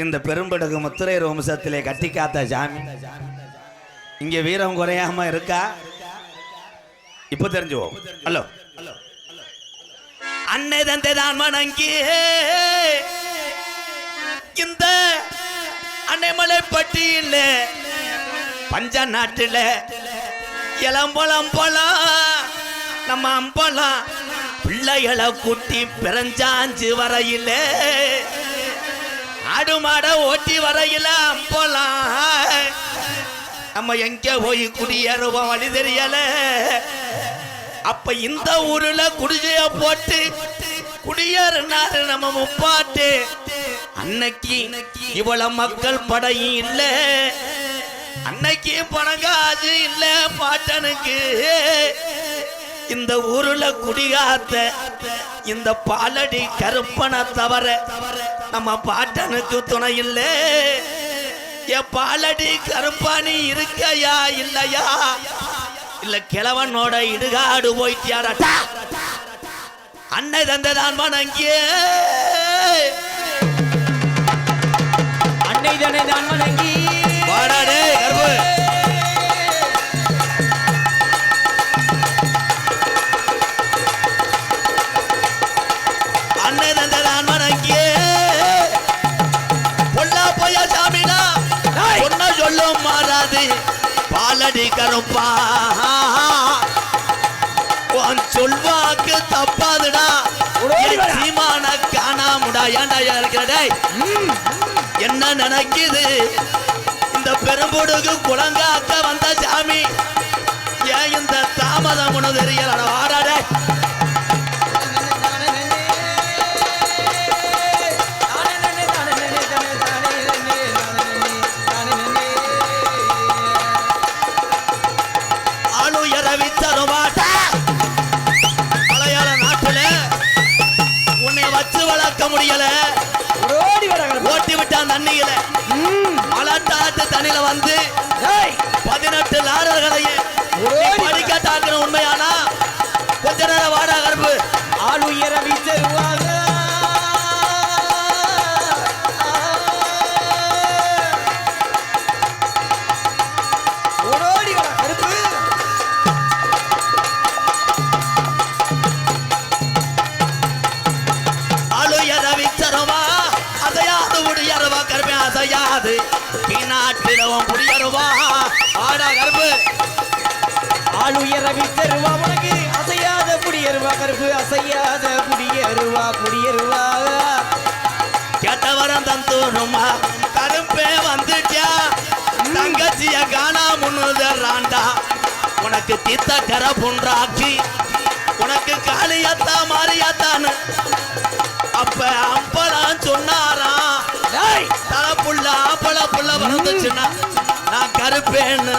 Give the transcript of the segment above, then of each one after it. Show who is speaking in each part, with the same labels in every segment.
Speaker 1: இந்த பெரும்படுகு முத்திரையர் வம்சத்திலே கட்டி காத்த சாமி இங்க வீரம் குறையாம இருக்கா? இப்ப தெரிஞ்சுவோம். ஹலோ அன்னை தந்தை தான் வணங்கி இந்த அன்னைமலை பட்டியல பஞ்ச நாட்டுல இளம்பழம் போலாம் நம்ம அம்பலம் பிள்ளைகளை கூட்டி பிறஞ்சாஞ்சு வரையில ஆடு மாட ஓட்டி வரையில அம்பலம் நம்ம எங்க போய் குடியேறுவோம் வழி தெரியல. அப்ப இந்த ஊருல குடிசைய போட்டு குடியேறினாரு நம்ம முப்பாட்டு. அன்னைக்கு இவ்வளவு மக்கள் படையும் இல்ல, அன்னைக்கு பணங்காசு இல்ல பாட்டனுக்கு. இந்த ஊருல குடிகாத்த இந்த பாலடி கருப்பனை தவிர நம்ம பாட்டனுக்கு துணை இல்ல. என் பாலடி கருப்பானி இருக்கையா இல்லையா? இல்ல கிழவனோட இடுகாடு போயிட்டியாடா? அன்னை தந்தைதான் வணங்கிய
Speaker 2: அன்னை தன்னை தான் வணங்கி
Speaker 1: வாடாடே கருப்பு. அன்னை தந்தைதான் வணங்கிய பொல்லா போயா சாமினா ஒன்ன சொல்லும் மாறாது பாலடி கருப்பா. சொல்வாக்கு தப்பாதுடா சீமான காணாமுடா. ஏன்டா இருக்கிறடே என்ன நினைக்குது இந்த பெரும்புடுகு குளங்காக்க வந்த சாமி? ஏன் இந்த தாமதம் ஒண்ணு தெரியல? வாடாடே முடியல ஓட்டி விட்டான் தண்ணியில. மலட்டாத்து தண்ணியில வந்து 18 லாரர்களையே படிக்கட்டாக்குற உண்மையானா கொஞ்ச நேரம் வாடா கருப்பு.
Speaker 2: ஆள் உயர வீச்சருவாங்க ஓடோடி வர கருப்பு.
Speaker 1: அசையாது நாட்டிலவும் புரியருவா ஆடா கருப்பு.
Speaker 2: ஆள் உயர வித்தருவா உனக்கு அசையாத புடியருவா கருப்பு. அசையாத புடியருவா புடியருவா
Speaker 1: கேட்டவரம் தந்தோனுமா கருப்பே வந்துட்டியா? தங்கச்சிய காணா முன்னுதராண்டா உனக்கு தித்த கர புன்றாக்கி உனக்கு காளியத்தா மாறியாத்தான்னு அப்ப அம்பலாம் சொன்னாரா? தலப்புள்ள ஆப்பள புள்ள வந்துச்சுன்னா நான் கருப்பேன்னு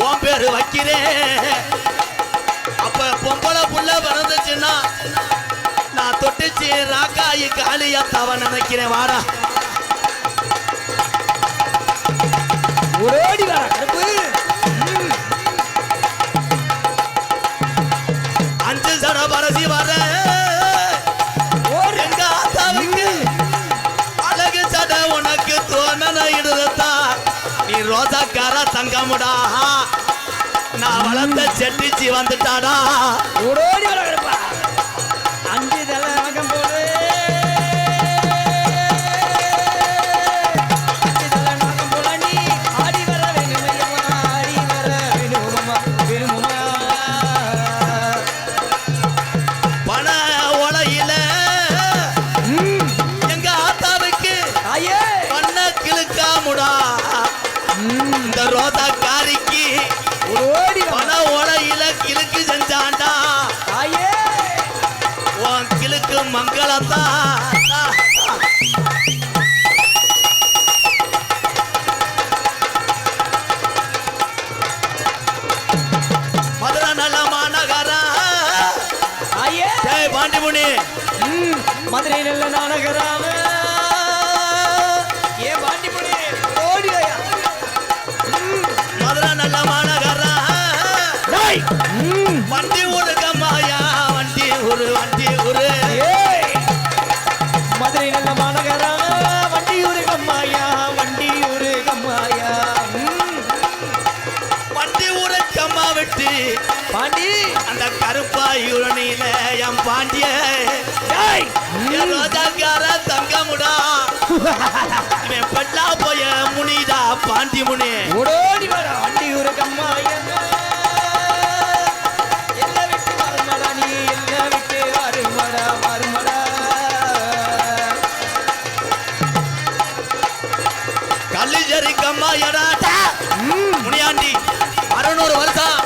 Speaker 1: உன் பேரு வைக்கிறேன். அப்ப பொம்பளை புள்ள பிறந்துச்சுன்னா நான் தொட்டுச்சு ராக்காயி காளியத்தாவ நினைக்கிறேன். வாடா
Speaker 2: ஓடி வர கருப்பு.
Speaker 1: 5 சட பரசி வர எங்க ஆத்தாவுக்கு அழகு சட உனக்கு தோணன இடுதா. நீ ரோசாக்கார தங்கமுடா நான் வளர்ந்த செட்டிச்சி வந்துட்டாடா.
Speaker 2: ஓடி வர கருப்பா. 5 தலை நகம் போடு 5 தலை நகம் போட நீ ஆடி வர வேணுமையா ஆடி வர வேணுமா வேணுமா.
Speaker 1: பண ஒலையில எங்க ஆத்தாவுக்கு பண்ண கிழக்காமுடா. இந்த ரோசா காரிக்கு பண ஒலையில கிழக்கு செஞ்சாண்டா. உன் கிழக்கு மங்களத்தா மதுரை நல்ல மாநகரா. பாண்டிமுனி
Speaker 2: மதுரை நல்ல நானகராம ஏ பாண்டிமுனி ஓடி
Speaker 1: மதுரை நல்ல மாநகரா. வண்டி ஊரு கம்மாயா வண்டி ஊரு வண்டி ஊரு
Speaker 2: மதுரை நல்ல மாநகரா வண்டியூரு கம்மாயா
Speaker 1: பாண்டிய டேய், என் ரோஜாக்கார தங்கமுடா இவன் பட்டா போய முனிடா பாண்டி முனி
Speaker 2: ஓடோடி வர வண்டி ஒரு கம்மா என்ன விட்டு வருமடா நீ என்ன விட்டு வருமடா வருமடா
Speaker 1: கல்லிஜரி கம்மா எடாட்டா முனியாண்டி 600 வருஷம்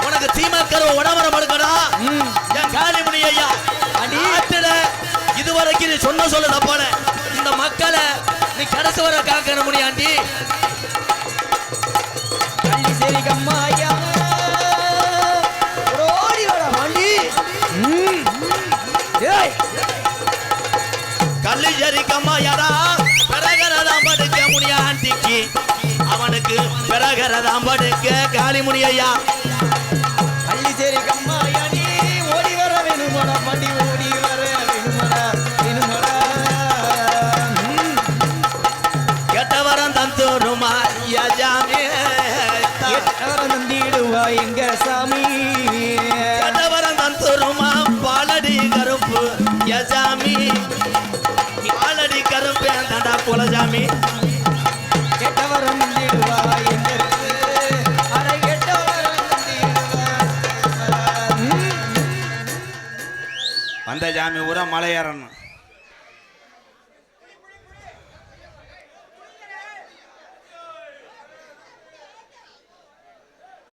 Speaker 1: உனக்கு சீமக்கரு உடம்பரம் எடுக்கடா என் காளி முனி ஐயா நாட்டுல இதுவரைக்கும் நீ சொன்ன சொல்ல தப்பான இந்த மக்களை நீ கடைசி வர காக்கணும் முனியாண்டி
Speaker 2: கள்ளி சரி கம்மா ஐயா ஓடோடி வர வண்டி ஏய்
Speaker 1: கல்லிஜரி கம்மா எடா பிறகரதாம் படுக்க முனியாண்டிக்கு அவனுக்கு பிறகரதாம் படுக்க காளி முனி ஐயா
Speaker 2: கள்ளி சரி கம்மா ஐயா நீ ஓடி வர வேணுமடா வண்டி ஓடி வர வேணுமடா வேணுமடா
Speaker 1: கெட்டவரம் தந்தோருமா யஜாமே
Speaker 2: எட்டவரம் நந்திடுவா எங்க சாமி
Speaker 1: கெட்டவரம் தந்தோருமா பாலடி கருப்பு யஜாமி பாலடி கருப்பு தண்டா குலஜாமி
Speaker 2: கெட்டவரம் நந்திடுவா எங்க இருக்கு அட கெட்டவரம் நந்திடுவா
Speaker 1: வந்த ஜாமி ஊரா மலை ஏறணும்